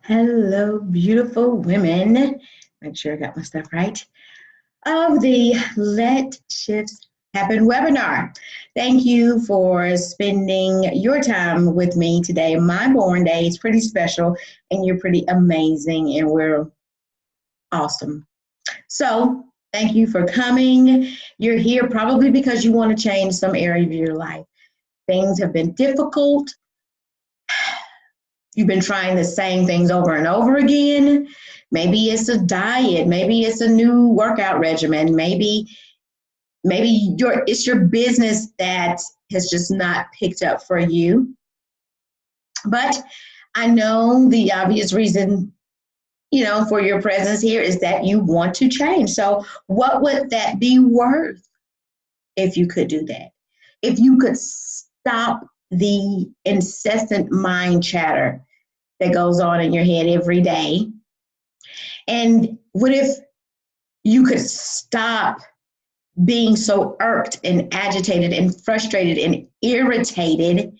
Hello, beautiful women. Make sure I got my stuff right. Of the Let Shifts Happen webinar. Thank you for spending your time with me today. My born day is pretty special, and you're pretty amazing, and we're awesome. So, thank you for coming. You're here probably because you want to change some area of your life. Things have been difficult. You've been trying the same things over and over again. Maybe it's a diet, maybe it's a new workout regimen, maybe it's your business that has just not picked up for you. But I know the obvious reason, for your presence here is that you want to change. So what would that be worth if you could do that? If you could stop the incessant mind chatter that goes on in your head every day. And what if you could stop being so irked and agitated and frustrated and irritated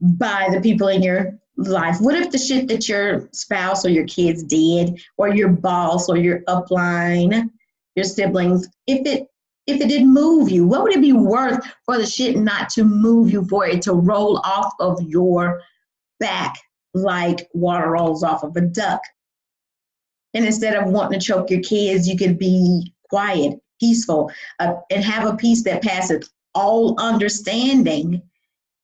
by the people in your life? What if the shit that your spouse or your kids did, or your boss or your upline, your siblings, if it didn't move you, what would it be worth for the shit not to move you, for it to roll off of your back like water rolls off of a duck? And instead of wanting to choke your kids, you could be quiet, peaceful, and have a peace that passes all understanding,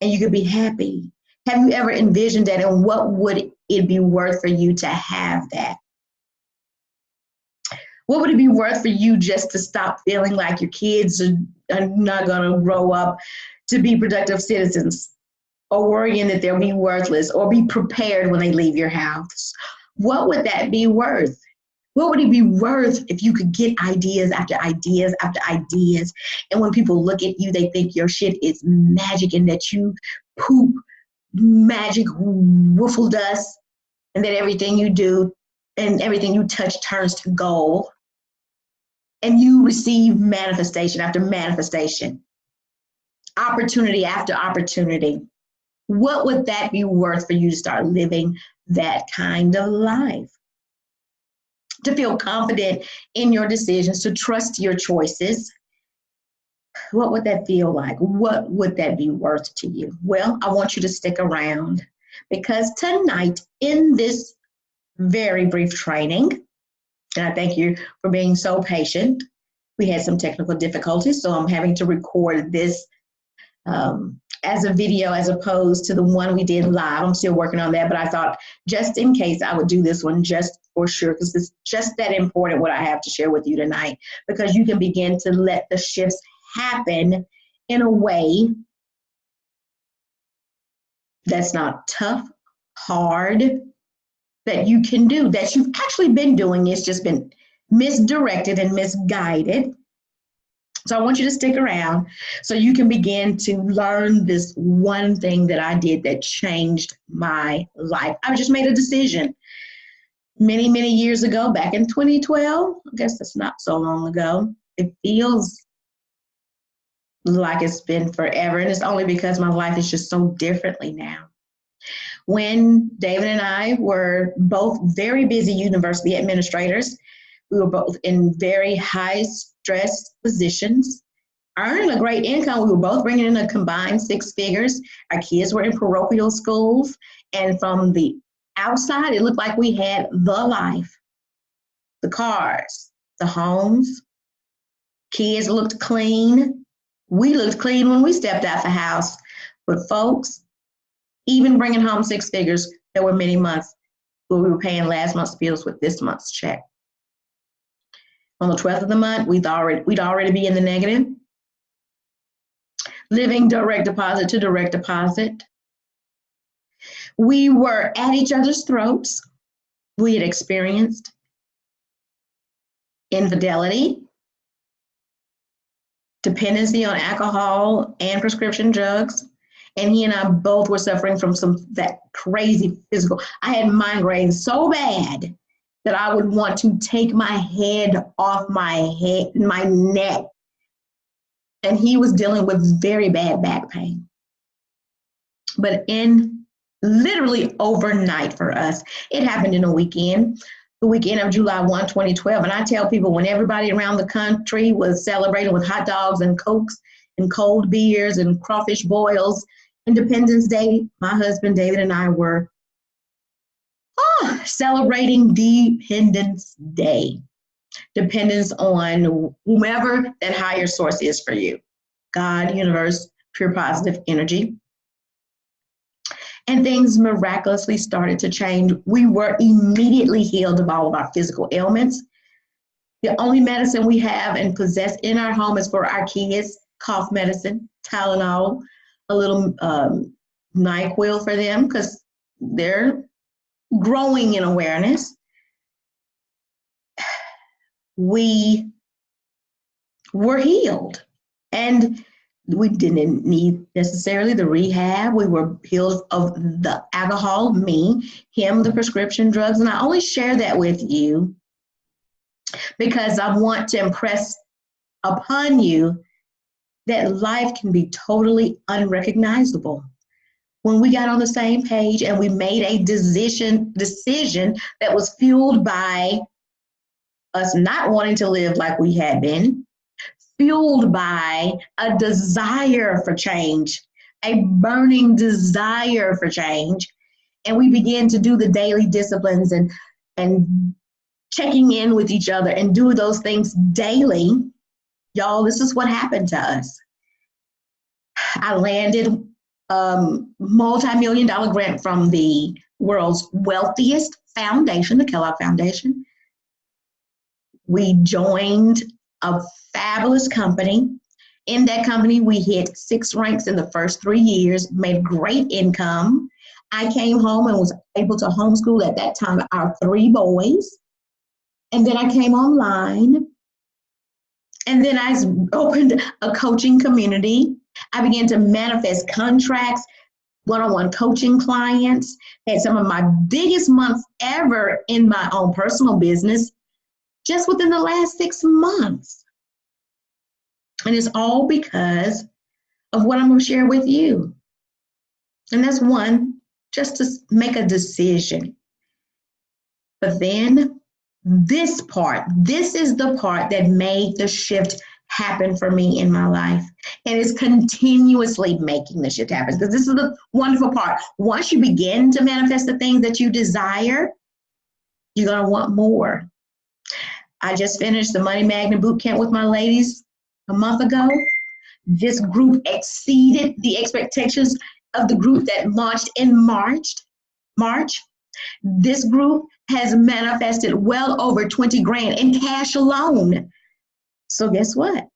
and you could be happy. Have you ever envisioned that, and what would it be worth for you to have that? What would it be worth for you just to stop feeling like your kids are not going to grow up to be productive citizens, or worrying that they'll be worthless, or be prepared when they leave your house? What would that be worth? What would it be worth if you could get ideas after ideas after ideas, and when people look at you, they think your shit is magic, and that you poop magic woofle dust, and that everything you do and everything you touch turns to gold, and you receive manifestation after manifestation, opportunity after opportunity? What would that be worth for you to start living that kind of life? To feel confident in your decisions, to trust your choices. What would that feel like? What would that be worth to you? Well, I want you to stick around, because tonight in this very brief training, and I thank you for being so patient. We had some technical difficulties, so I'm having to record this as a video as opposed to the one we did live. I'm still working on that, but I thought just in case I would do this one just for sure, because it's just that important what I have to share with you tonight, because you can begin to let the shifts happen in a way that's not tough, hard, that you can do, that you've actually been doing. It's just been misdirected and misguided. So I want you to stick around so you can begin to learn this one thing that I did that changed my life. I just made a decision many, many years ago, back in 2012. I guess that's not so long ago. It feels like it's been forever, and it's only because my life is just so differently now. When David and I were both very busy university administrators, we were both in very high stress positions, earning a great income. We were both bringing in a combined 6 figures. Our kids were in parochial schools, and from the outside, it looked like we had the life. The cars, the homes, kids looked clean. We looked clean when we stepped out the house. But folks, even bringing home 6 figures, there were many months where we were paying last month's bills with this month's check. On the 12th of the month, we'd already be in the negative, living direct deposit to direct deposit. We were at each other's throats. We had experienced infidelity, dependency on alcohol and prescription drugs, and he and I both were suffering from that crazy physical. I had migraines so bad that I would want to take my head off my neck. And he was dealing with very bad back pain. But in literally overnight for us. It happened in a weekend, the weekend of July 1, 2012. And I tell people, when everybody around the country was celebrating with hot dogs and Cokes and cold beers and crawfish boils, Independence Day, my husband David and I were celebrating Dependence Day. Dependence on whomever that higher source is for you. God, universe, pure positive energy. And things miraculously started to change. We were immediately healed of all of our physical ailments. The only medicine we have and possess in our home is for our kids, cough medicine, Tylenol, a little NyQuil for them because they're growing in awareness. We were healed. And we didn't need necessarily the rehab. We were healed of the alcohol, me, him, the prescription drugs. And I only share that with you because I want to impress upon you that life can be totally unrecognizable. When we got on the same page and we made a decision that was fueled by us not wanting to live like we had been, fueled by a desire for change, a burning desire for change. And we began to do the daily disciplines and checking in with each other and do those things daily. Y'all, this is what happened to us. I landed a multi-million-dollar grant from the world's wealthiest foundation, the Kellogg Foundation. We joined a fabulous company. In that company, we hit 6 ranks in the first 3 years, made great income. I came home and was able to homeschool at that time our 3 boys. And then I came online. And then I opened a coaching community. I began to manifest contracts, one-on-one coaching clients, had some of my biggest months ever in my own personal business just within the last 6 months. And it's all because of what I'm going to share with you. And that's one, just to make a decision. But then this is the part that made the shift happen for me in my life. And it's continuously making the shift happen. Because this is the wonderful part. Once you begin to manifest the things that you desire, you're going to want more. I just finished the Money Magnet Bootcamp with my ladies a month ago. This group exceeded the expectations of the group that launched in March. This group has manifested well over 20 grand in cash alone. So guess what?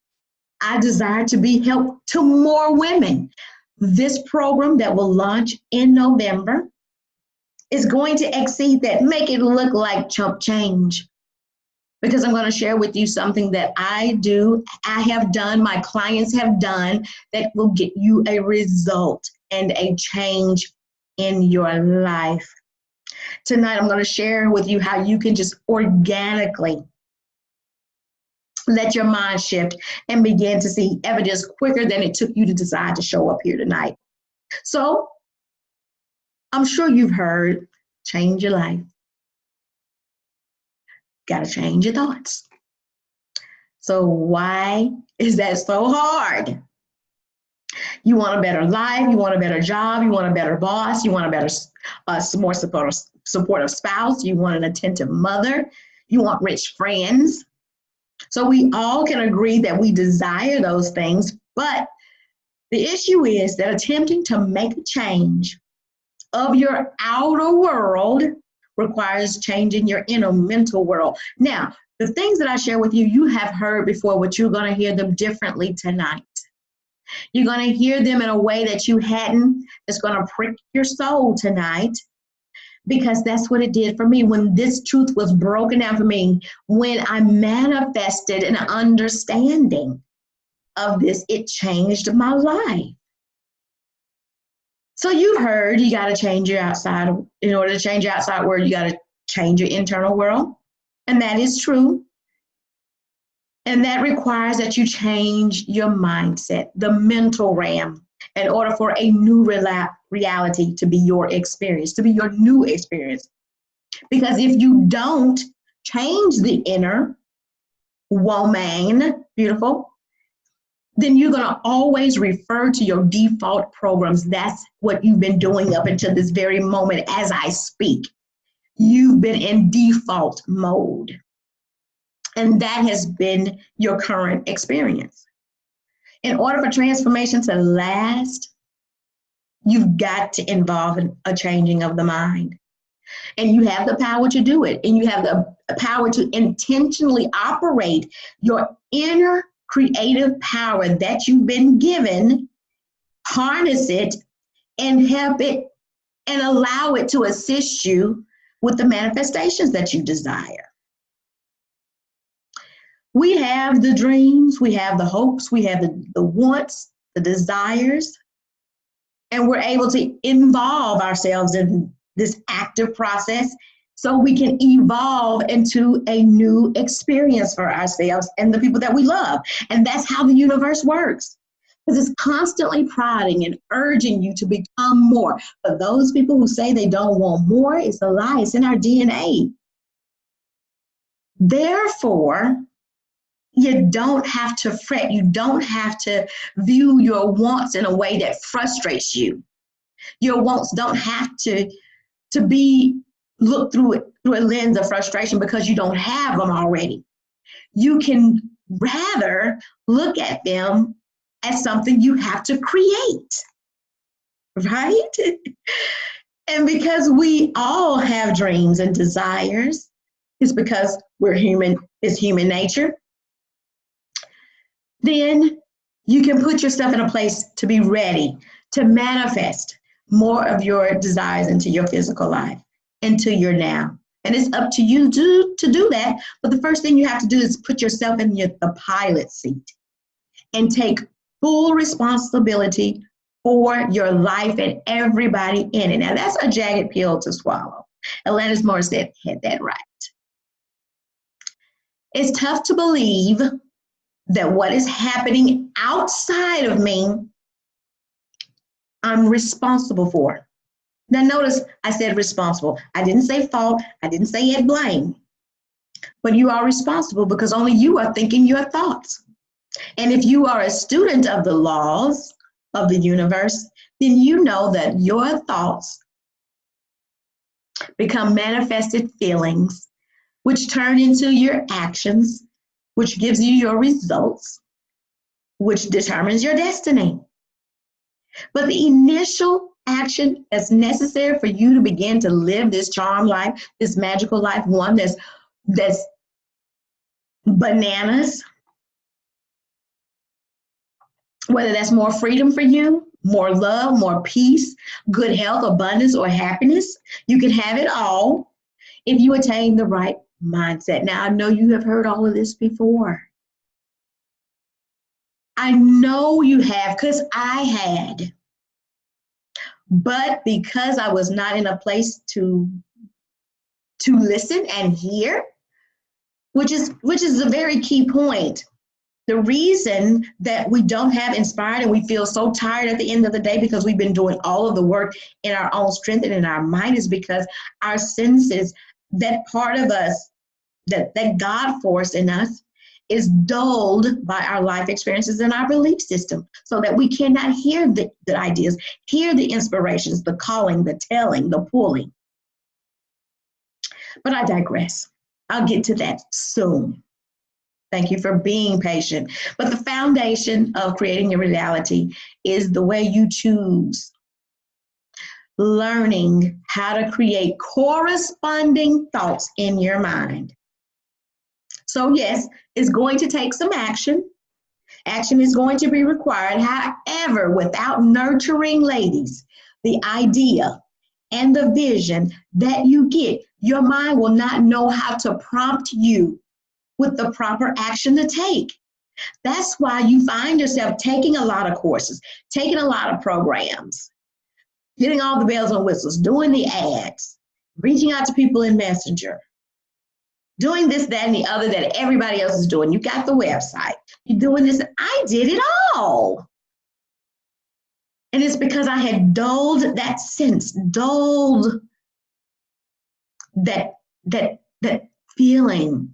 I desire to be help to more women. This program that will launch in November is going to exceed that, make it look like chump change. Because I'm going to share with you something that I have done, my clients have done, that will get you a result and a change in your life. Tonight, I'm going to share with you how you can just organically let your mind shift and begin to see evidence quicker than it took you to decide to show up here tonight. So, I'm sure you've heard, change your life. Got to change your thoughts. So why is that so hard? You want a better life, you want a better job, you want a better boss, you want a better, more supportive spouse, you want an attentive mother, you want rich friends. So we all can agree that we desire those things, but the issue is that attempting to make a change of your outer world requires changing your inner mental world. Now, the things that I share with you, you have heard before, but you're going to hear them differently tonight. You're going to hear them in a way that you hadn't. It's going to prick your soul tonight, because that's what it did for me. When this truth was broken down for me, when I manifested an understanding of this, it changed my life. So you've heard you got to change your outside. In order to change your outside world, you got to change your internal world. And that is true. And that requires that you change your mindset, the mental realm. in order for a new reality to be your experience, to be your new experience. Because if you don't change the inner woman, beautiful, then you're going to always refer to your default programs. That's what you've been doing up until this very moment as I speak. You've been in default mode. And that has been your current experience. In order for transformation to last, you've got to involve a changing of the mind. And you have the power to do it. And you have the power to intentionally operate your inner creative power that you've been given, harness it and help it and allow it to assist you with the manifestations that you desire. We have the dreams, we have the hopes, we have the wants, the desires, and we're able to involve ourselves in this active process so we can evolve into a new experience for ourselves and the people that we love. And that's how the universe works. Because it's constantly prodding and urging you to become more. But those people who say they don't want more, it's a lie. It's in our DNA. Therefore, you don't have to fret. You don't have to view your wants in a way that frustrates you. Your wants don't have to be looked through a lens of frustration because you don't have them already. You can rather look at them as something you have to create, right? And because we all have dreams and desires, it's because we're human, it's human nature, then you can put yourself in a place to be ready to manifest more of your desires into your physical life, into your now. And it's up to you to do that. But the first thing you have to do is put yourself in the pilot seat and take full responsibility for your life and everybody in it. Now, that's a jagged pill to swallow. Alanis Morissette had that right. It's tough to believe that what is happening outside of me, I'm responsible for. Now notice I said responsible. I didn't say fault. I didn't say add blame. But you are responsible because only you are thinking your thoughts. And if you are a student of the laws of the universe, then you know that your thoughts become manifested feelings, which turn into your actions, which gives you your results, which determines your destiny. But the initial action that's necessary for you to begin to live this charmed life, this magical life, one that's bananas, whether that's more freedom for you, more love, more peace, good health, abundance, or happiness, you can have it all if you attain the right mindset. Now, I know you have heard all of this before. I know you have, because I had. But because I was not in a place to listen and hear, which is a very key point. The reason that we don't have inspired and we feel so tired at the end of the day because we've been doing all of the work in our own strength and in our mind is because our senses, that part of us, that God force in us, is dulled by our life experiences and our belief system so that we cannot hear the ideas, hear the inspirations, the calling, the telling, the pulling. But I digress. I'll get to that soon. Thank you for being patient. But the foundation of creating your reality is the way you choose. Learning how to create corresponding thoughts in your mind. So yes, it's going to take some action. Action is going to be required. However, without nurturing, ladies, the idea and the vision that you get, your mind will not know how to prompt you with the proper action to take. That's why you find yourself taking a lot of courses, taking a lot of programs, getting all the bells and whistles, doing the ads, reaching out to people in Messenger, doing this, that, and the other that everybody else is doing. You got the website. You're doing this. I did it all. And it's because I had dulled that sense, dulled that feeling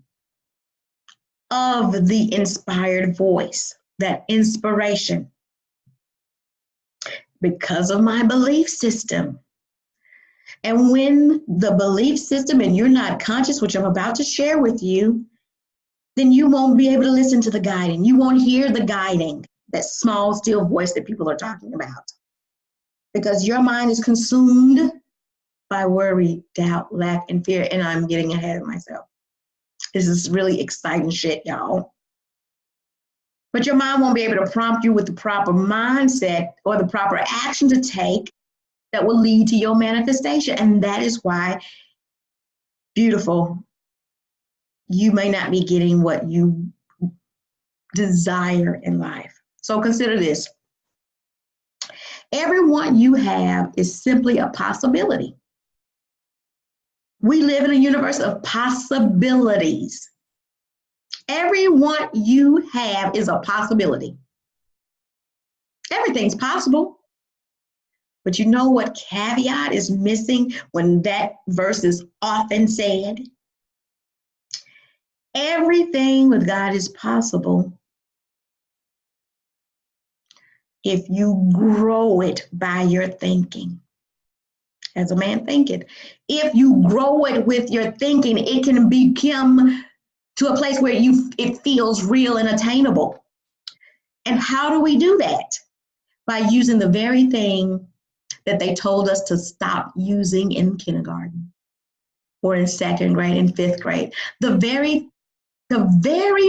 of the inspired voice, that inspiration, because of my belief system. And when the belief system and you're not conscious, which I'm about to share with you, then you won't be able to listen to the guiding. You won't hear the guiding, that small, still voice that people are talking about. Because your mind is consumed by worry, doubt, lack, and fear. And I'm getting ahead of myself. This is really exciting shit, y'all. But your mind won't be able to prompt you with the proper mindset or the proper action to take that will lead to your manifestation. And that is why, beautiful, you may not be getting what you desire in life. So consider this. Everyone you have is simply a possibility. We live in a universe of possibilities. Everyone you have is a possibility. Everything's possible. But you know what caveat is missing when that verse is often said? Everything with God is possible if you grow it by your thinking. As a man thinketh. If you grow it with your thinking, it can become to a place where it feels real and attainable. And how do we do that? By using the very thing that they told us to stop using in kindergarten or in second grade and fifth grade. The very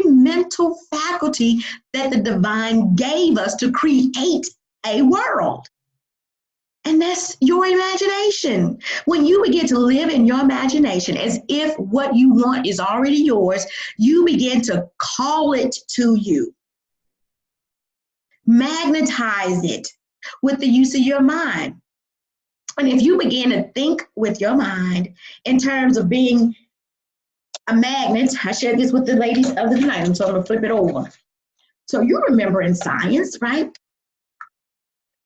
mental faculty that the divine gave us to create a world. And that's your imagination. When you begin to live in your imagination as if what you want is already yours, you begin to call it to you. Magnetize it with the use of your mind. And if you begin to think with your mind in terms of being a magnet, I shared this with the ladies of the night, so I'm gonna flip it over. So you remember in science, right?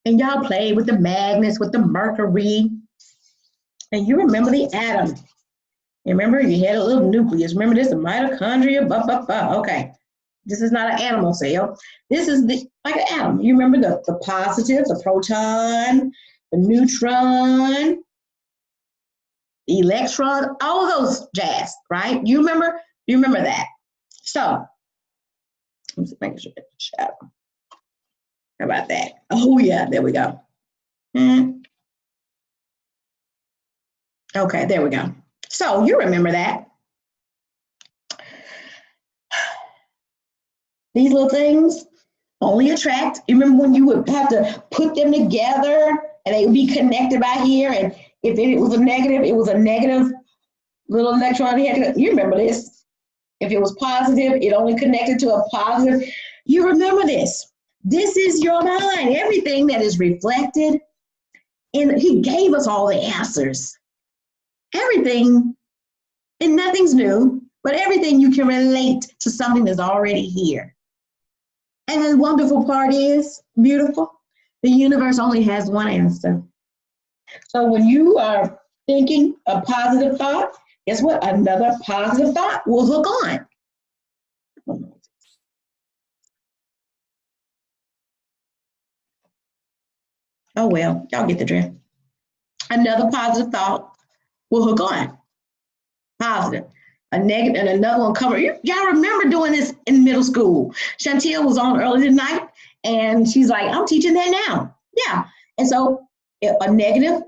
And y'all played with the magnets, with the mercury. And you remember the atom. You remember you had a little nucleus. Remember this, the mitochondria, blah, blah, blah. Okay. This is not an animal cell. This is like an atom. You remember the positive, the proton, the neutron, the electron, all of those jazz, right? You remember that. So, I'm just making sure it's shadow. How about that? Oh, yeah, there we go. Okay, there we go. So you remember that. These little things only attract. You remember when you would have to put them together and they would be connected by here, and if it was a negative, it was a negative little electron. You remember this. If it was positive, it only connected to a positive. You remember this. This is your mind. Everything that is reflected, and he gave us all the answers. Everything, and nothing's new, but everything you can relate to something that's already here. And the wonderful part is, beautiful, the universe only has one answer. So when you are thinking a positive thought, guess what? Another positive thought will hook on. Oh, well, y'all get the drift. Another positive thought will hook on. Positive. A negative and another one cover. Y'all remember doing this in middle school. Chantel was on early tonight and she's like, I'm teaching that now. Yeah. And so a negative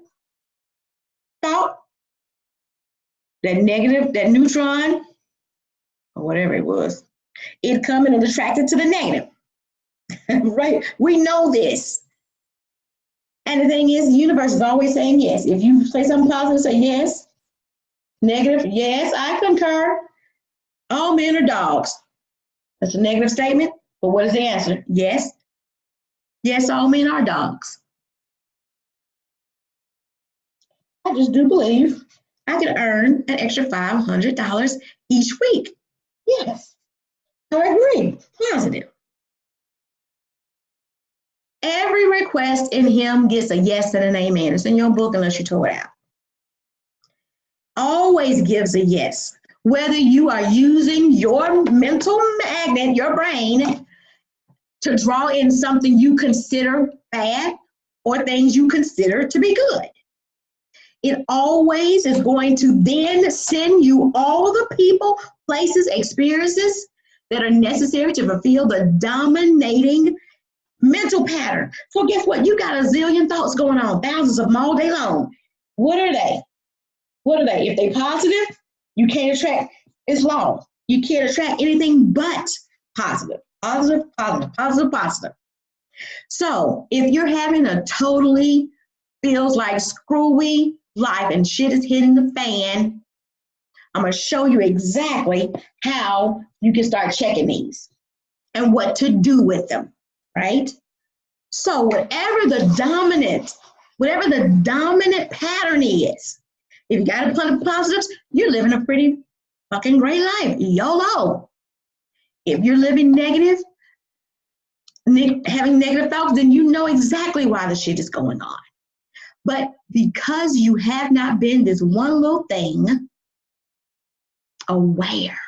thought, that neutron, or whatever it was, it coming and attracted to the negative. Right? We know this. And the thing is, the universe is always saying yes. If you say something positive, say yes. Negative, yes, I concur. All men are dogs. That's a negative statement, but what is the answer? Yes. Yes, all men are dogs. I just do believe I can earn an extra $500 each week. Yes, I agree. Positive. Every request in him gets a yes and an amen. It's in your book unless you tore it out. Always gives a yes. Whether you are using your mental magnet, your brain, to draw in something you consider bad or things you consider to be good. It always is going to then send you all the people, places, experiences that are necessary to fulfill the dominating mental pattern. So guess what? You got a zillion thoughts going on, thousands of them all day long. What are they? What are they? If they're positive, you can't attract. It's law. You can't attract anything but positive. Positive, positive, positive, positive. So if you're having a totally feels like screwy life and shit is hitting the fan, I'm going to show you exactly how you can start checking these and what to do with them, right? So whatever the dominant pattern is, if you got a ton of positives, you're living a pretty fucking great life. YOLO. If you're living negative, having negative thoughts, then you know exactly why the shit is going on. But because you have not been this one little thing aware.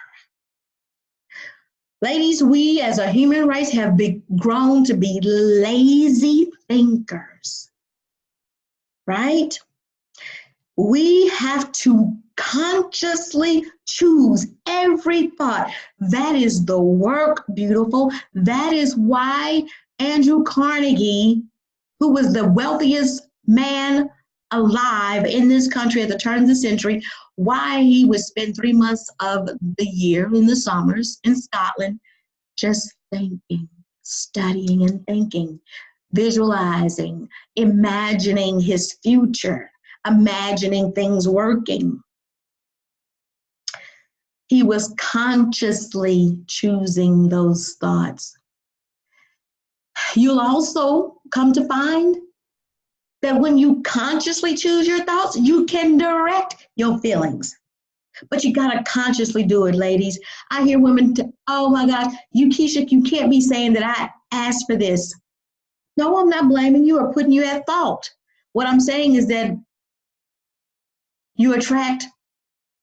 Ladies, we as a human race have grown to be lazy thinkers, right? We have to consciously choose every thought. That is the work, beautiful. That is why Andrew Carnegie, who was the wealthiest man alive in this country at the turn of the century, why he would spend 3 months of the year in the summers in Scotland just thinking, studying and thinking, visualizing, imagining his future, imagining things working. He was consciously choosing those thoughts. You'll also come to find that when you consciously choose your thoughts, you can direct your feelings. But you got to consciously do it, ladies. I hear women, oh my gosh, you, Keisha, you can't be saying that I asked for this. No, I'm not blaming you or putting you at fault. What I'm saying is that you attract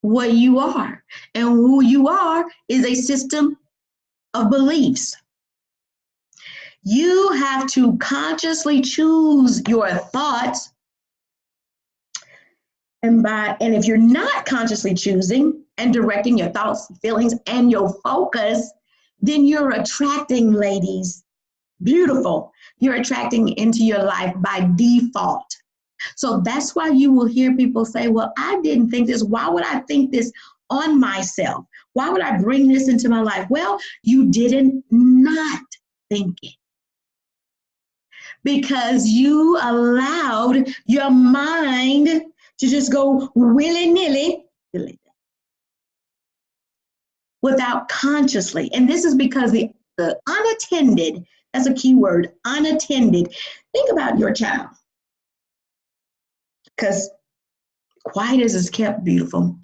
what you are. And who you are is a system of beliefs. You have to consciously choose your thoughts. And if you're not consciously choosing and directing your thoughts, feelings, and your focus, then you're attracting, ladies, beautiful. You're attracting into your life by default. So that's why you will hear people say, well, I didn't think this. Why would I think this on myself? Why would I bring this into my life? Well, you didn't not think it. Because you allowed your mind to just go willy-nilly without consciously. And this is because the unattended, that's a key word, unattended. Think about your child. Because quiet as is kept, beautiful.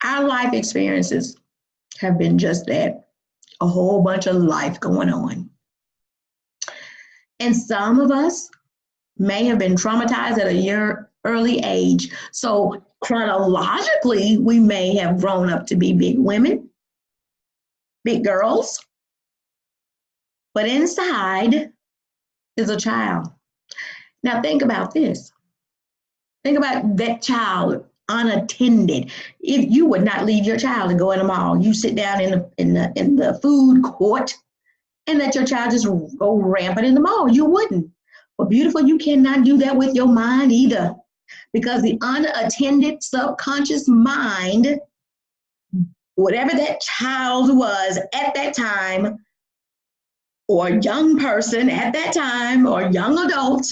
Our life experiences have been just that, a whole bunch of life going on. And some of us may have been traumatized at a early age. So chronologically, we may have grown up to be big women, big girls. But inside is a child. Now think about this. Think about that child unattended. If you would not leave your child to go in the mall, you sit down in the food court and let your child just go rampant in the mall. You wouldn't. But beautiful, you cannot do that with your mind either. Because the unattended subconscious mind, whatever that child was at that time, or young person at that time, or young adult,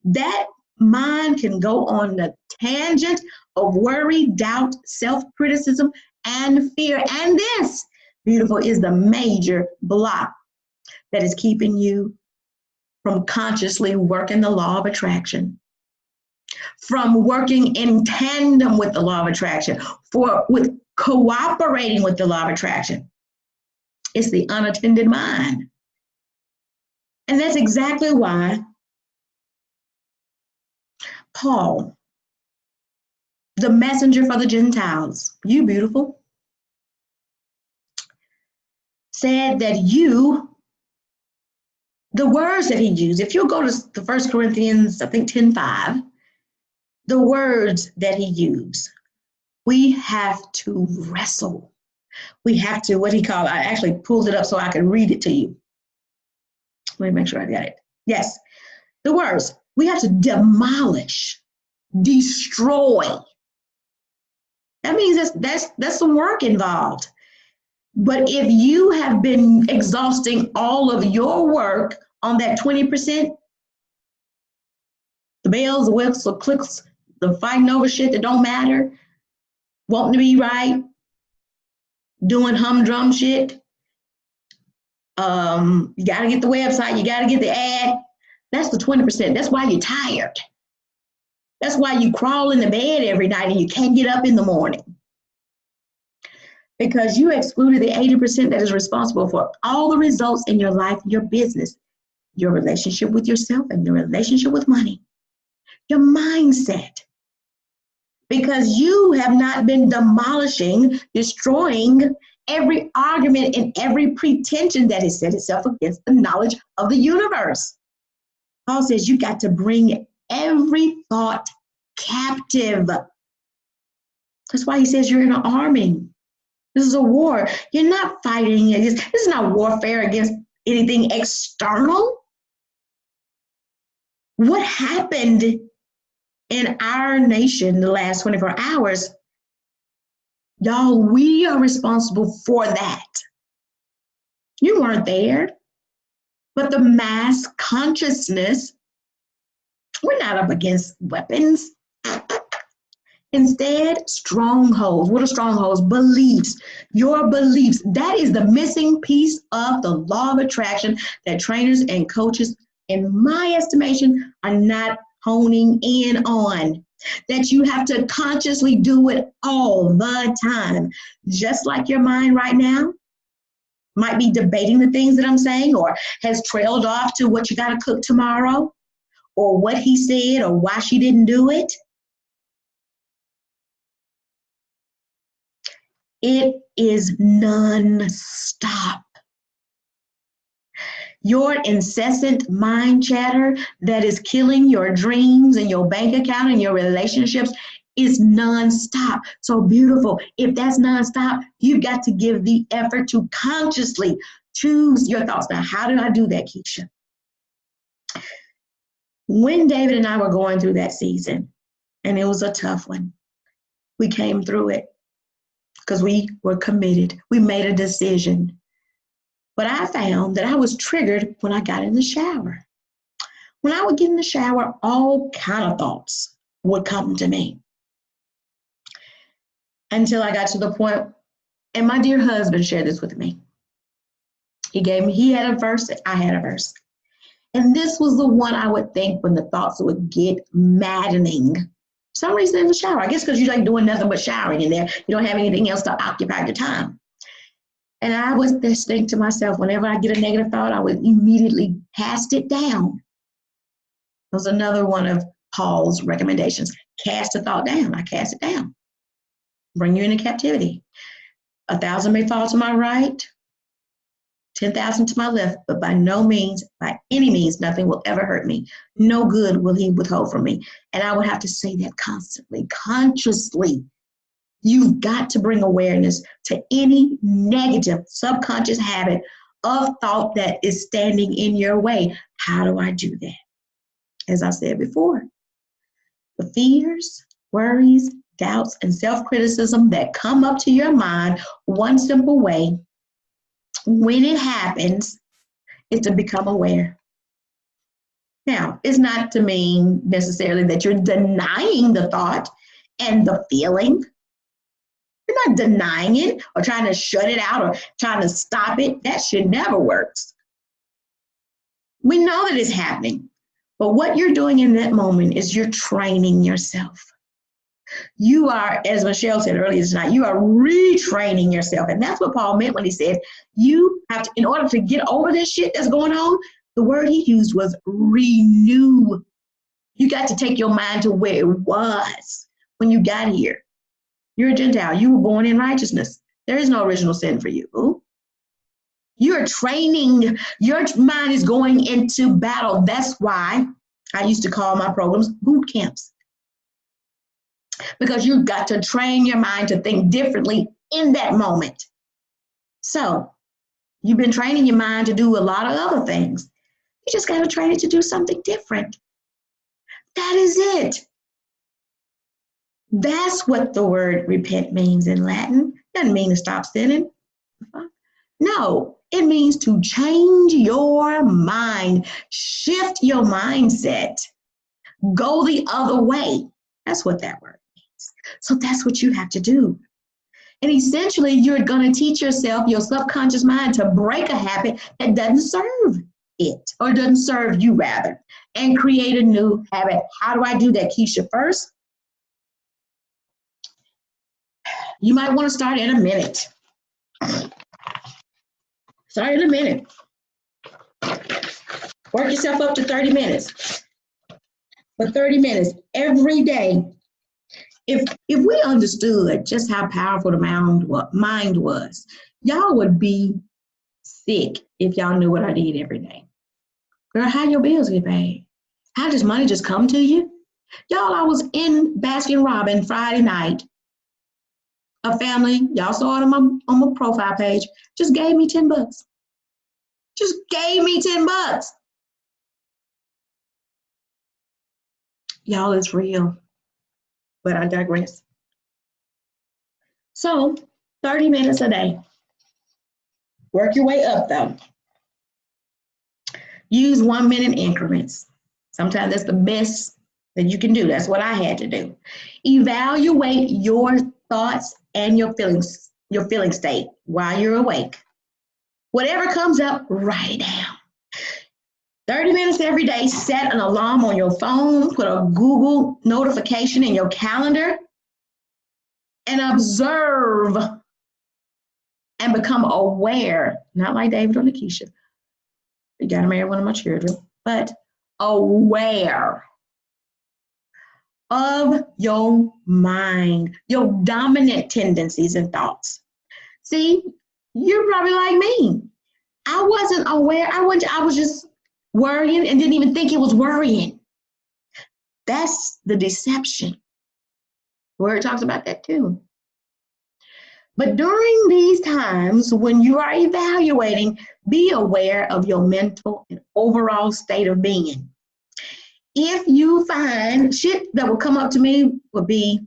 that mind can go on the tangent of worry, doubt, self-criticism, and fear. And this, beautiful, is the major block that is keeping you from consciously working the law of attraction, from working in tandem with the law of attraction, with cooperating with the law of attraction. It's the unattended mind. And that's exactly why Paul, the messenger for the Gentiles, you beautiful, said that the words that he used, if you'll go to the 1 Corinthians, I think 10:5, the words that he used, we have to wrestle. We have to, what he called, I actually pulled it up so I could read it to you. Let me make sure I got it. Yes, the words, we have to demolish, destroy. That means that's some work involved. But if you have been exhausting all of your work on that 20%, the bells, the whistles, the clicks, the fighting over shit that don't matter, wanting to be right, doing humdrum shit, you got to get the website, you got to get the ad. That's the 20%. That's why you're tired. That's why you crawl in the bed every night and you can't get up in the morning. Because you excluded the 80% that is responsible for all the results in your life, your business, your relationship with yourself, and your relationship with money, your mindset. Because you have not been demolishing, destroying every argument and every pretension that has set itself against the knowledge of the universe. Paul says you got to bring every thought captive. That's why he says you're in an army. This is a war. You're not fighting against, this is not warfare against anything external. What happened in our nation the last 24 hours, y'all, we are responsible for that. You weren't there. But the mass consciousness, we're not up against weapons. Instead, strongholds. What are strongholds? Beliefs. Your beliefs. That is the missing piece of the law of attraction that trainers and coaches, in my estimation, are not honing in on. That you have to consciously do it all the time. Just like your mind right now might be debating the things that I'm saying, or has trailed off to what you got to cook tomorrow, or what he said, or why she didn't do it. It is non-stop. Your incessant mind chatter that is killing your dreams and your bank account and your relationships is non-stop. So beautiful. If that's non-stop, you've got to give the effort to consciously choose your thoughts. Now, how do I do that, Keisha? When David and I were going through that season, and it was a tough one, we came through it because we were committed. We made a decision. But I found that I was triggered when I got in the shower. When I would get in the shower, all kind of thoughts would come to me. Until I got to the point, and my dear husband shared this with me. He had a verse, I had a verse. And this was the one I would think when the thoughts would get maddening. For some reason in the shower. I guess because you like doing nothing but showering in there. You don't have anything else to occupy your time. And I would just think to myself, whenever I get a negative thought, I would immediately cast it down. That was another one of Paul's recommendations. Cast a thought down. I cast it down. Bring you into captivity. 1,000 may fall to my right, 10,000 to my left, but by no means, by any means, nothing will ever hurt me. No good will he withhold from me. And I would have to say that constantly, consciously. You've got to bring awareness to any negative subconscious habit of thought that is standing in your way. How do I do that? As I said before, the fears, worries, doubts, and self-criticism that come up to your mind, one simple way, when it happens, is to become aware. Now, it's not to mean necessarily that you're denying the thought and the feeling. You're not denying it or trying to shut it out or trying to stop it. That shit never works. We know that it's happening, but what you're doing in that moment is you're training yourself. You are, as Michelle said earlier tonight, you are retraining yourself. And that's what Paul meant when he said, you have to, in order to get over this shit that's going on, The word he used was renew. You got to take your mind to where it was when you got here. You're a Gentile. You were born in righteousness. There is no original sin for you. You're training. Your mind is going into battle. That's why I used to call my programs boot camps. Because you've got to train your mind to think differently in that moment. So you've been training your mind to do a lot of other things. You just got to train it to do something different. That is it. That's what the word repent means in Latin. It doesn't mean to stop sinning. No, it means to change your mind, shift your mindset, go the other way. That's what that word means. So that's what you have to do. And essentially, you're going to teach yourself, your subconscious mind, to break a habit that doesn't serve it, or doesn't serve you rather, and create a new habit. How do I do that, Keisha? First, you might want to start in a minute. Start in a minute. Work yourself up to 30 minutes. For 30 minutes every day. If we understood just how powerful the mind was, y'all would be sick if y'all knew what I did every day. Girl, how your bills get paid? How does money just come to you? Y'all, I was in Baskin Robbins Friday night. A family, y'all saw it on my profile page, just gave me $10. Just gave me $10. Y'all, it's real. But I digress. So, 30 minutes a day. Work your way up, though. Use 1 minute increments. Sometimes that's the best that you can do. That's what I had to do. Evaluate your thoughts and your feeling state while you're awake. Whatever comes up, write it down. 30 minutes every day. Set an alarm on your phone. Put a Google notification in your calendar. And observe and become aware, not like David or Nikisha. You got to marry one of my children, but aware of your mind, your dominant tendencies and thoughts. See, you're probably like me. I wasn't aware. I was just worrying and didn't even think it was worrying. That's the deception. The word talks about that too. But during these times when you are evaluating, be aware of your mental and overall state of being. If you find shit that will come up to me would be,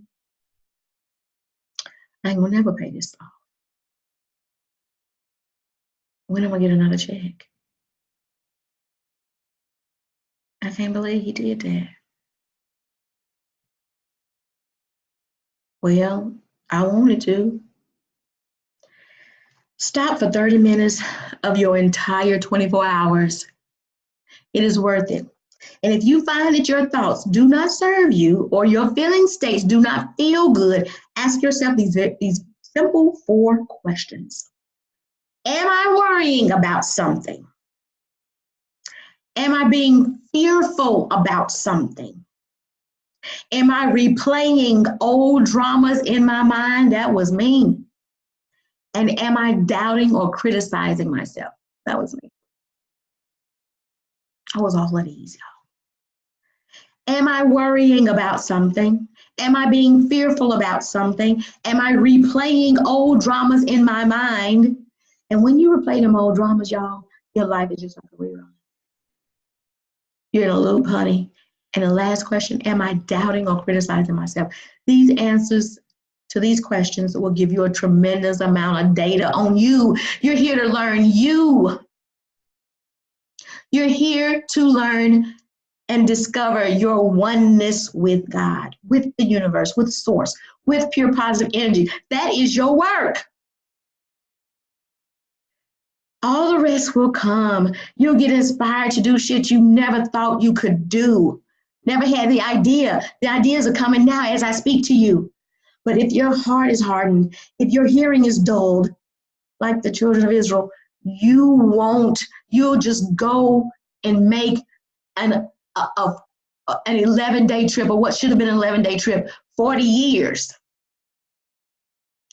I ain't gonna never pay this off. When am I gonna get another check? I can't believe he did that. Well, I wanted to. Stop for 30 minutes of your entire 24 hours. It is worth it. And if you find that your thoughts do not serve you or your feeling states do not feel good, ask yourself these simple 4 questions. Am I worrying about something? Am I being fearful about something? Am I replaying old dramas in my mind? That was me. And am I doubting or criticizing myself? That was me. I was all at ease, y'all. Am I worrying about something? Am I being fearful about something? Am I replaying old dramas in my mind? And when you replay them old dramas, y'all, your life is just like a rerun. You're in a loop, honey. And the last question, am I doubting or criticizing myself? These answers to these questions will give you a tremendous amount of data on you. You're here to learn you. You're here to learn and discover your oneness with God, with the universe, with source, with pure positive energy. That is your work. All the rest will come. You'll get inspired to do shit you never thought you could do. Never had the idea. The ideas are coming now as I speak to you. But if your heart is hardened, if your hearing is dulled, like the children of Israel, you'll just go and make an 11-day trip, or what should have been an 11-day trip, 40 years.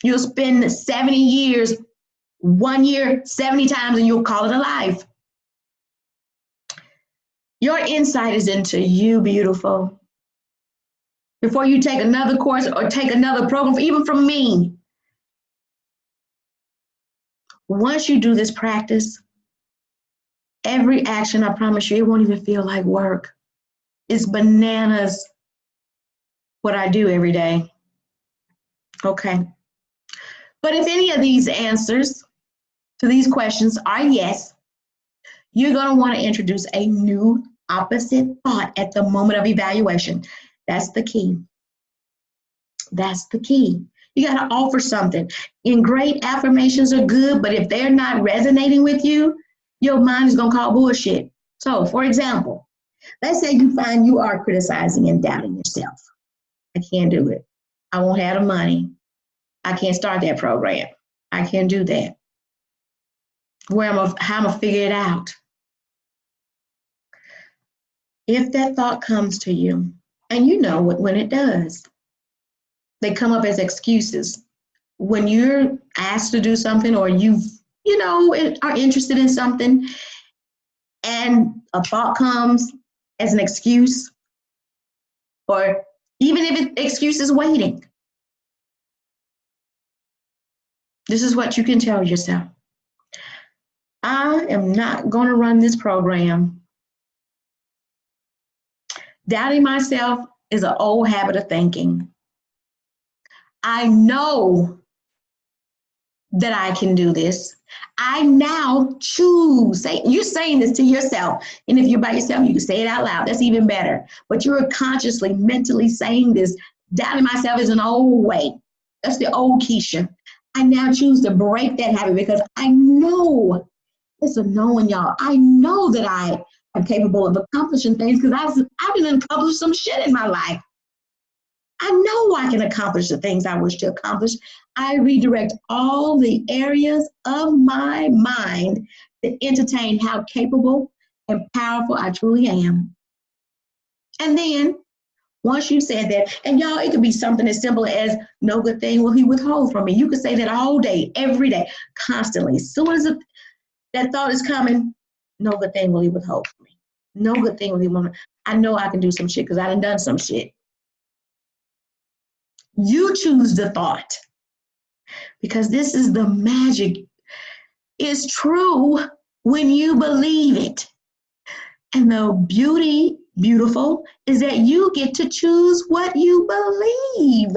You'll spend 70 years, 1 year, 70 times, and you'll call it a life. Your insight is into you, beautiful. Before you take another course or take another program, even from me, once you do this practice, every action, I promise you, it won't even feel like work. It's bananas what I do every day. Okay. But if any of these answers to these questions are yes, you're going to want to introduce a new opposite thought at the moment of evaluation. That's the key. That's the key. You got to offer something. And great affirmations are good, but if they're not resonating with you, your mind is going to call bullshit. So, for example, let's say you find you are criticizing and doubting yourself. I can't do it. I won't have the money. I can't start that program. I can't do that. How am I going to figure it out? If that thought comes to you, and you know when it does, they come up as excuses. When you're asked to do something, or you are interested in something, and a thought comes as an excuse, or even if excuse is waiting, this is what you can tell yourself. I am not going to run this program. Doubting myself is an old habit of thinking. I know that I can do this. I now choose. You're saying this to yourself. And if you're by yourself, you can say it out loud. That's even better. But you're consciously, mentally saying this. Doubting myself is an old way. That's the old Keisha. I now choose to break that habit because I know, it's a knowing, y'all. I know that I am capable of accomplishing things because I've been accomplished some shit in my life. I know I can accomplish the things I wish to accomplish. I redirect all the areas of my mind to entertain how capable and powerful I truly am. And then, once you said that, and y'all, it could be something as simple as, no good thing will he withhold from me. You could say that all day, every day, constantly. As soon as that thought is coming, no good thing will he withhold from me. No good thing will he want. I know I can do some shit because I done some shit. You choose the thought, because this is the magic. It's true when you believe it. And the beautiful, is that you get to choose what you believe.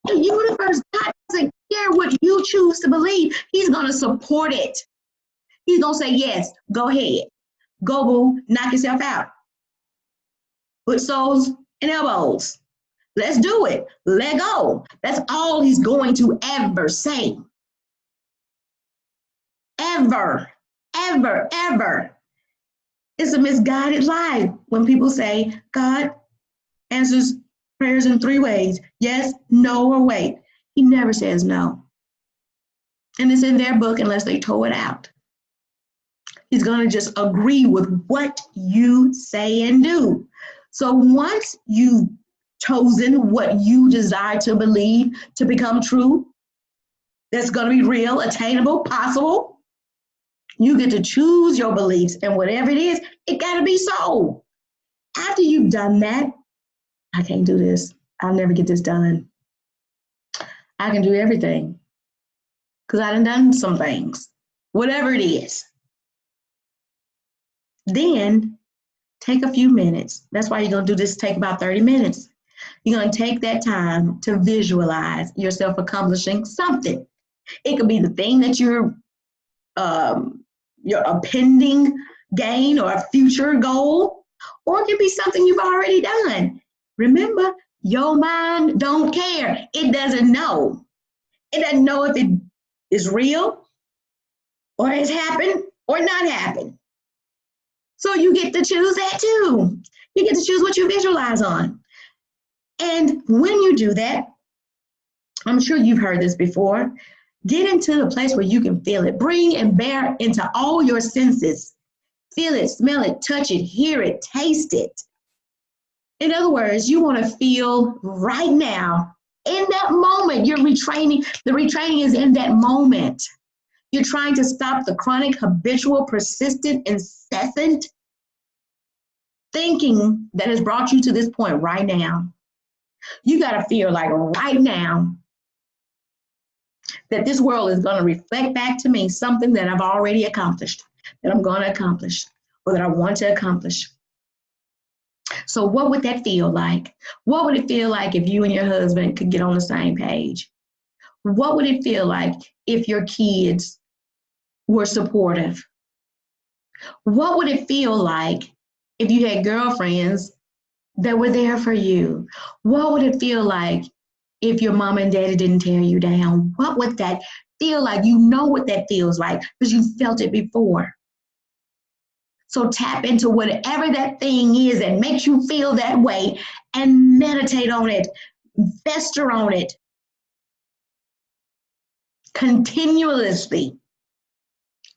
The universe, God doesn't care what you choose to believe. He's going to support it. He's going to say, yes, go ahead. Go, boo, knock yourself out. Put soles and elbows. Let's do it. Let go. That's all he's going to ever say. Ever, ever, ever. It's a misguided lie when people say God answers prayers in 3 ways. Yes, no, or wait. He never says no. And it's in their book unless they tow it out. He's going to just agree with what you say and do. So once you've chosen what you desire to believe to become true, that's going to be real, attainable, possible, you get to choose your beliefs, and whatever it is, it got to be so. After you've done that, I can't do this. I'll never get this done. I can do everything because I done some things, whatever it is. Then take a few minutes. That's why you're going to do this, take about 30 minutes. You're going to take that time to visualize yourself accomplishing something. It could be the thing that you're a pending gain or a future goal, or it could be something you've already done. Remember, your mind don't care. It doesn't know. It doesn't know if it is real or has happened or not happened. So you get to choose that too. You get to choose what you visualize on. And when you do that, I'm sure you've heard this before, get into the place where you can feel it. Bring and bear into all your senses. feel it, smell it, touch it, hear it, taste it. In other words, you want to feel right now, in that moment. You're retraining. The retraining is in that moment. You're trying to stop the chronic, habitual, persistent, incessant thinking that has brought you to this point right now. You got to feel like right now that this world is going to reflect back to me something that I've already accomplished, that I'm going to accomplish, or that I want to accomplish. So what would that feel like? What would it feel like if you and your husband could get on the same page? What would it feel like if your kids were supportive? What would it feel like if you had girlfriends that were there for you? What would it feel like if your mom and daddy didn't tear you down? What would that feel like? You know what that feels like because you felt it before. So tap into whatever that thing is that makes you feel that way and meditate on it, fester on it continuously.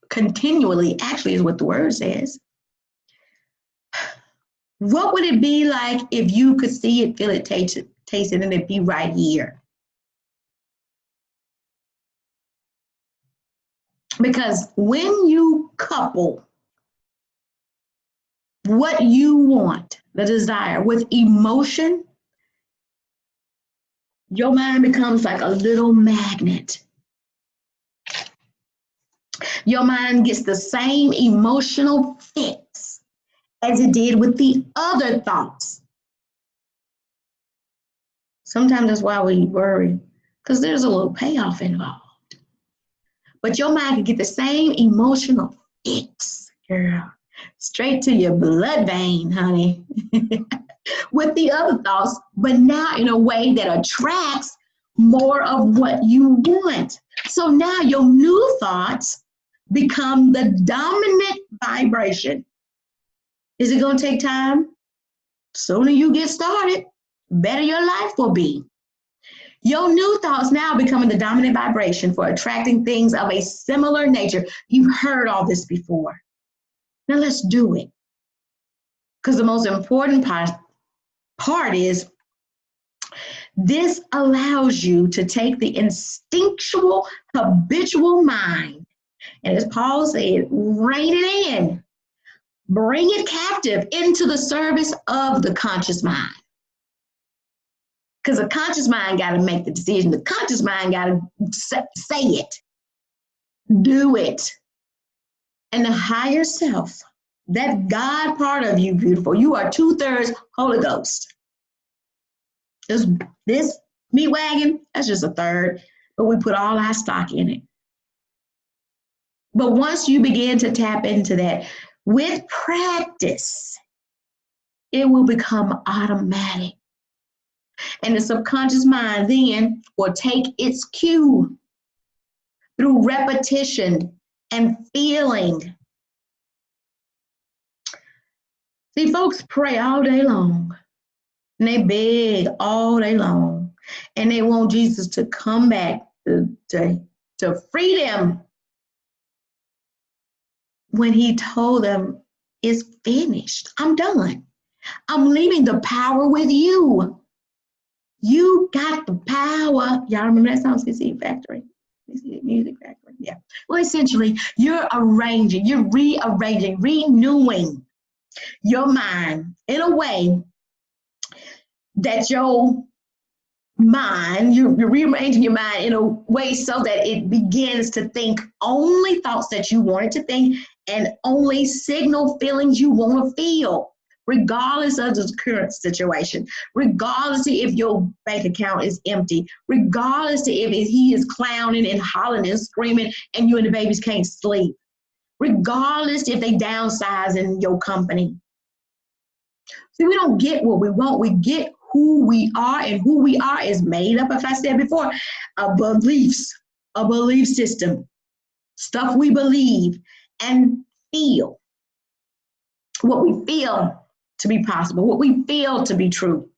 Continually, actually, is what the word says. What would it be like if you could see it, feel it, taste it, and it be right here? Because when you couple what you want, the desire, with emotion, your mind becomes like a little magnet. Your mind gets the same emotional fix as it did with the other thoughts. Sometimes that's why we worry, because there's a little payoff involved. But your mind can get the same emotional fix, girl, straight to your blood vein, honey, with the other thoughts, but now in a way that attracts more of what you want. So now your new thoughts become the dominant vibration. Is it going to take time? Sooner you get started, better your life will be. Your new thoughts now becoming the dominant vibration for attracting things of a similar nature. You've heard all this before. Now let's do it. Because the most important part is this allows you to take the instinctual, habitual mind, and as Paul said, rein it in. Bring it captive into the service of the conscious mind. Because the conscious mind got to make the decision. The conscious mind got to say it. Do it. And the higher self, that God part of you, beautiful, you are 2/3 Holy Ghost. This meat wagon, that's just a third, but we put all our stock in it. But once you begin to tap into that, with practice, it will become automatic. And the subconscious mind then will take its cue through repetition and feeling. See, folks pray all day long, and they beg all day long, and they want Jesus to come back to free them when he told them, it's finished. I'm done. I'm leaving the power with you. You got the power. Y'all remember that song, CC Factory? CC Music Factory, yeah. Well, essentially, you're arranging, you're rearranging, renewing your mind in a way that your mind, you're rearranging your mind in a way so that it begins to think only thoughts that you want it to think and only signal feelings you want to feel, regardless of the current situation, regardless if your bank account is empty, regardless if he is clowning and hollering and screaming and you and the babies can't sleep, regardless if they downsize in your company. See, we don't get what we want. We get who we are, and who we are is made up, as I said before, of beliefs, a belief system, stuff we believe and feel, what we feel to be possible, what we feel to be true.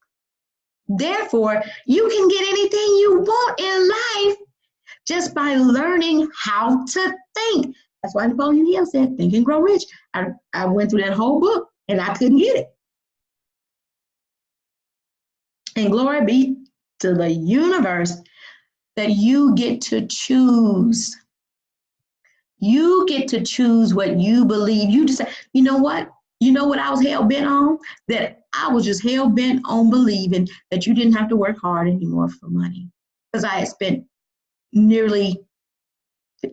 Therefore, you can get anything you want in life just by learning how to think. That's why Napoleon Hill said, Think and Grow Rich. I went through that whole book and I couldn't get it. And glory be to the universe that you get to choose. You get to choose what you believe. You decide, you know what? You know what I was hell bent on? That I was just hell bent on believing that you didn't have to work hard anymore for money. Because I had spent nearly,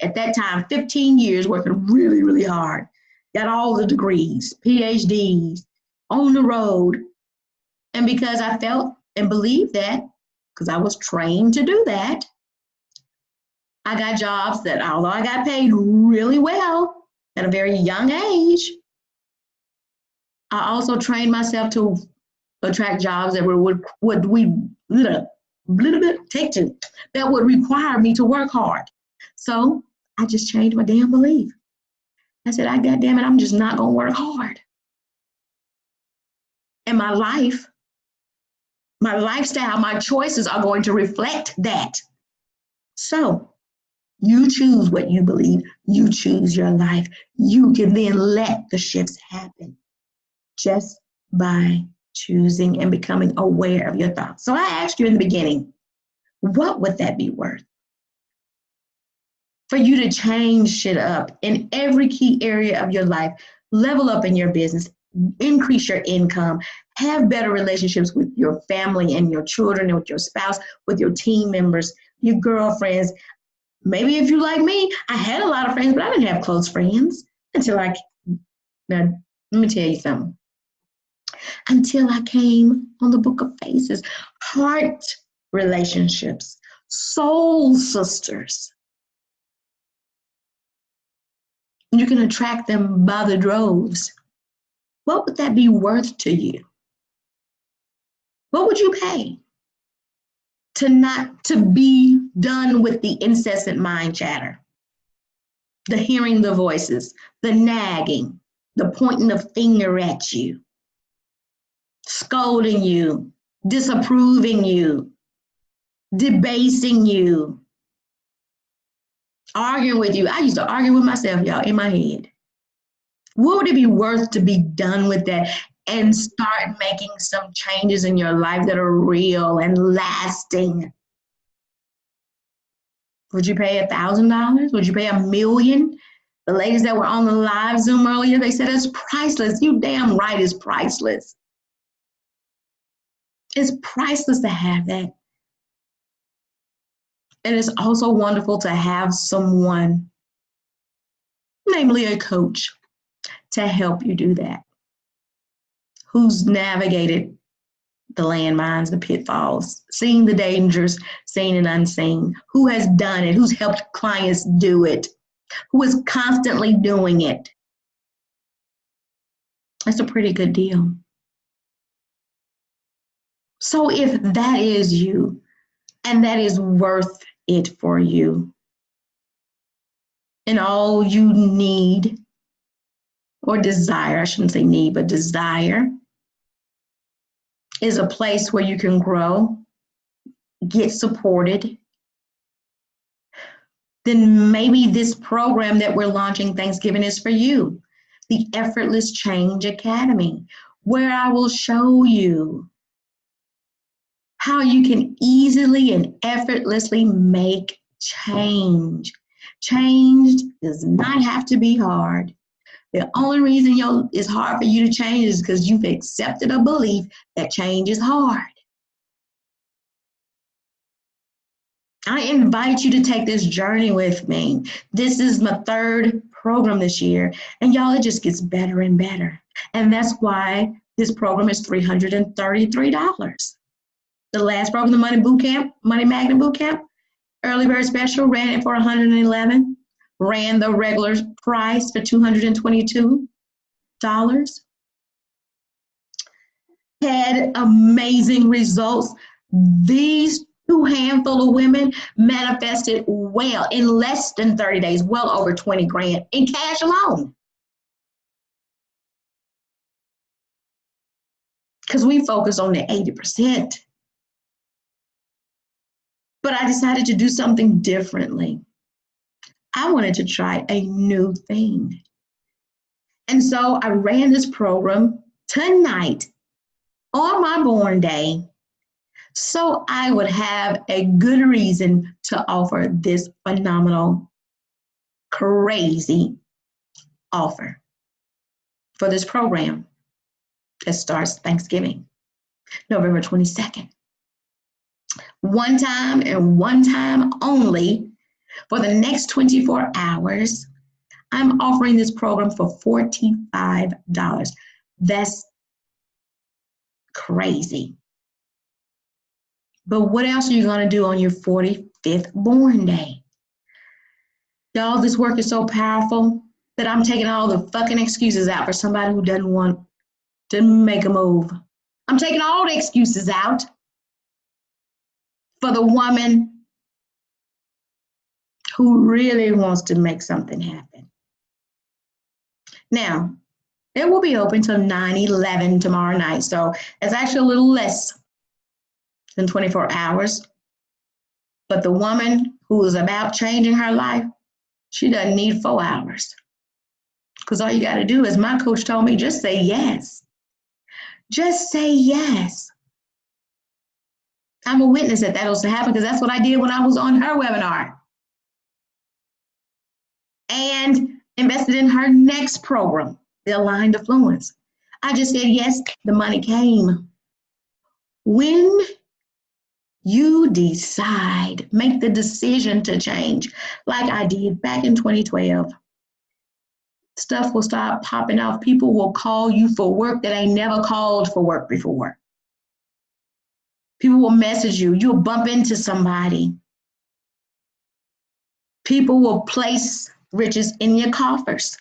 at that time, 15 years working really, really hard. Got all the degrees, PhDs, on the road. And because I felt and believed that, because I was trained to do that, I got jobs that, although I got paid really well at a very young age, I also trained myself to attract jobs that would that would require me to work hard. So I just changed my damn belief. I said, I goddamn it, I'm just not gonna work hard. And my life, my lifestyle, my choices are going to reflect that. So you choose what you believe. You choose your life. You can then let the shifts happen just by choosing and becoming aware of your thoughts. So I asked you in the beginning, what would that be worth? For you to change shit up in every key area of your life, level up in your business, increase your income, have better relationships with your family and your children and with your spouse, with your team members, your girlfriends. Maybe if you like me, I had a lot of friends, but I didn't have close friends until now, let me tell you something. Until I came on the Book of Faces, heart relationships, soul sisters. You can attract them by the droves. What would that be worth to you? What would you pay to be done with the incessant mind chatter, the hearing the voices, the nagging, the pointing the finger at you, scolding you, disapproving you, debasing you, arguing with you? I used to argue with myself, y'all, in my head. What would it be worth to be done with that and start making some changes in your life that are real and lasting? Would you pay $1,000? Would you pay $1 million? The ladies that were on the live Zoom earlier, they said it's priceless. You damn right it's priceless. It's priceless to have that. And it's also wonderful to have someone, namely a coach, to help you do that, who's navigated the landmines, the pitfalls, seen the dangers, seen and unseen, who has done it, who's helped clients do it, who is constantly doing it. That's a pretty good deal. So if that is you, and that is worth it for you, and all you need or desire, I shouldn't say need, but desire, is a place where you can grow, get supported, then maybe this program that we're launching Thanksgiving is for you. The Effortless Change Academy, where I will show you how you can easily and effortlessly make change. Change does not have to be hard. The only reason it's hard for you to change is because you've accepted a belief that change is hard. I invite you to take this journey with me. This is my third program this year, and y'all, it just gets better and better. And that's why this program is $333. The last program, the Money Magnet Bootcamp, early bird special, ran it for $111, ran the regular price for $222. Had amazing results. These two handful of women manifested well in less than 30 days, well over 20 grand in cash alone. Because we focus on the 80%. But I decided to do something differently. I wanted to try a new thing. And so I ran this program tonight on my born day so I would have a good reason to offer this phenomenal, crazy offer for this program that starts Thanksgiving, November 22nd. One time and one time only for the next 24 hours, I'm offering this program for $45. That's crazy. But what else are you going to do on your 45th born day? Y'all, this work is so powerful that I'm taking all the fucking excuses out for somebody who doesn't want to make a move. I'm taking all the excuses out for the woman who really wants to make something happen. Now, it will be open till 9/11 tomorrow night, so it's actually a little less than 24 hours. But the woman who is about changing her life, she doesn't need 4 hours. Because all you got to do, as my coach told me, just say yes. Just say yes. I'm a witness that that'll happen because that's what I did when I was on her webinar. And invested in her next program, the Aligned Affluence. I just said yes, the money came. When you decide, make the decision to change, like I did back in 2012, stuff will start popping off. People will call you for work that ain't never called for work before. People will message you. You'll bump into somebody. People will place riches in your coffers.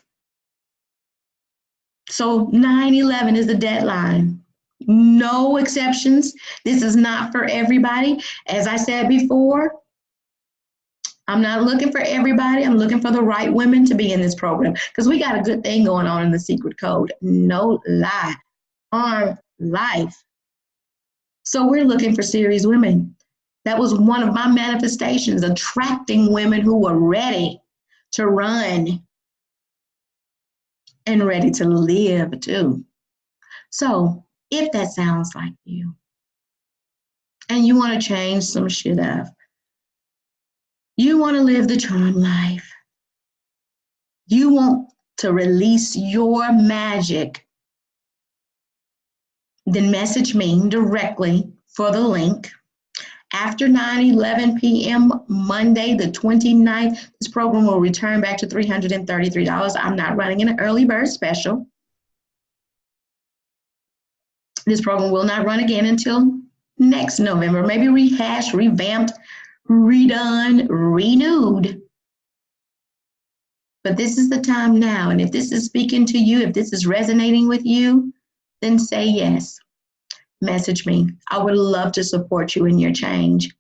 So 9/11 is the deadline. No exceptions. This is not for everybody. As I said before, I'm not looking for everybody. I'm looking for the right women to be in this program because we got a good thing going on in the secret code. No lie. Armed life. So we're looking for serious women. That was one of my manifestations, attracting women who were ready to run and ready to live too. So if that sounds like you and you want to change some shit up, you want to live the charm life, you want to release your magic, then message me directly for the link. After 9/11 p.m. Monday, the 29th, this program will return back to $333. I'm not running an early bird special. This program will not run again until next November, maybe rehashed, revamped, redone, renewed. But this is the time now. And if this is speaking to you, if this is resonating with you, then say yes. Message me. I would love to support you in your change.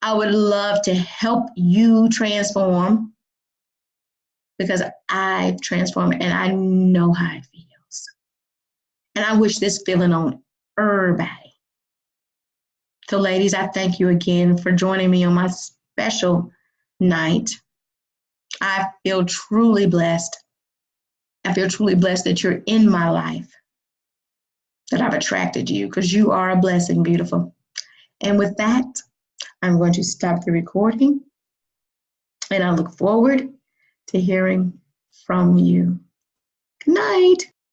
I would love to help you transform because I've transformed and I know how it feels. And I wish this feeling on everybody. So ladies, I thank you again for joining me on my special night. I feel truly blessed. I feel truly blessed that you're in my life, that I've attracted you because you are a blessing, beautiful. And with that, I'm going to stop the recording and I look forward to hearing from you. Good night.